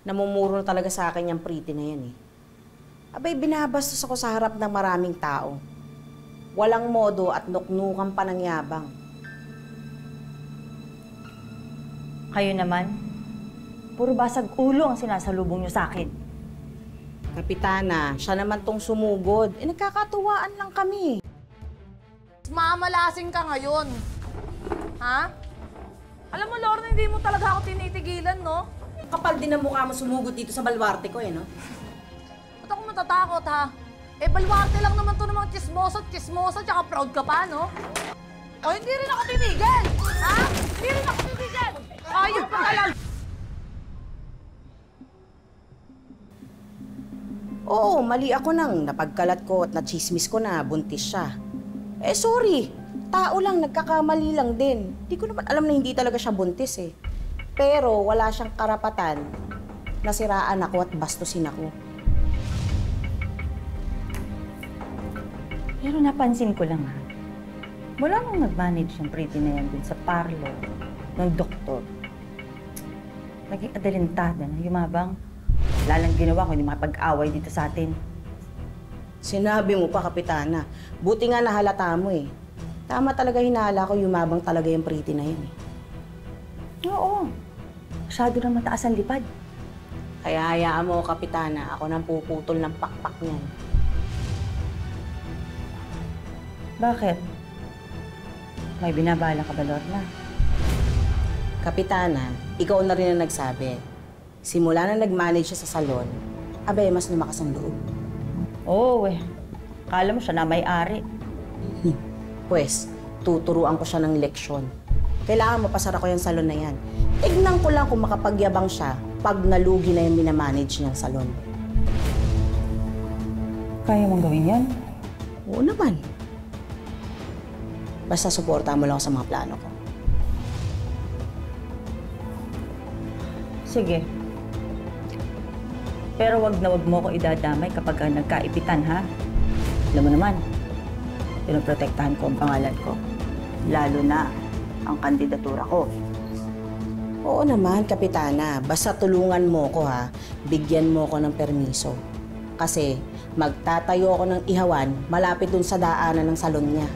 Namumuro na talaga sa akin yung pretty na yan eh. Abay, binabastos ako sa harap ng maraming tao. Walang modo at nuknukan pa ng yabang. Kayo naman, puro basag ulo ang sinasalubong niyo sa akin. Kapitana, siya naman tong sumugod. Nagkakatuwaan lang kami. Mamalasing ka ngayon. Ha? Alam mo, Lorna, hindi mo talaga ako tinitigilan, no? Kapal din ang mukha mo sumugod dito sa balwarte ko eh, no? Ba't ako matatakot, ha? Eh, balwarte lang naman to ng mga chismosa, tsaka proud ka pa, no? O, hindi rin ako titigil! Ha? Hindi rin ako titigil! Ayun pa ka lang! Oo, mali ako nang napagkalat ko at nachismis ko na buntis siya. Eh, sorry. Tao lang, nagkakamali lang din. Di ko naman alam na hindi talaga siya buntis eh. Pero wala siyang karapatan na siraan ako at bastusin ako. Pero napansin ko lang ha, wala nang nag-manage ng pretty na yan dun sa parlor ng doktor. Naging adalintada na yumabang. Lalang ginawa ko, hindi makapag-away dito sa atin. Sinabi mo pa, Kapitana. Buti nga nahalata mo eh. Tama talaga hinala ko, yumabang talaga yung pretty na yun eh. Oo. Masyado na mataas ang lipad. Kaya hayaan mo, Kapitana. Ako nang puputol ng pakpak niyan. Bakit? May binabala ka ba, Lorna? Kapitana, ikaw na rin ang nagsabi. Simula na nag-manage siya sa salon, abay, mas lumakas ang loob. Oo eh. Kala mo siya na may-ari. Pwes, tuturuan ko siya ng leksyon. Kailangan mapasara ko yung salon na yan. Tignan ko lang kung makapagyabang siya pag nalugi na yung minamanage niyang salon. Kaya mong gawin yan? Oo naman. Basta suportahan mo lang ako sa mga plano ko. Sige. Pero wag na wag mo ko idadamay kapag nagkaipitan, ha? Alam mo naman, pinoprotektahan ko ang pangalan ko. Lalo na ang kandidatura ko. Oo naman, Kapitana. Basta tulungan mo ko, ha? Bigyan mo ko ng permiso. Kasi magtatayo ako ng ihawan malapit dun sa daanan ng salon niya.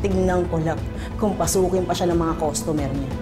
Tignan ko lang kung pasukin pa siya ng mga customer niya.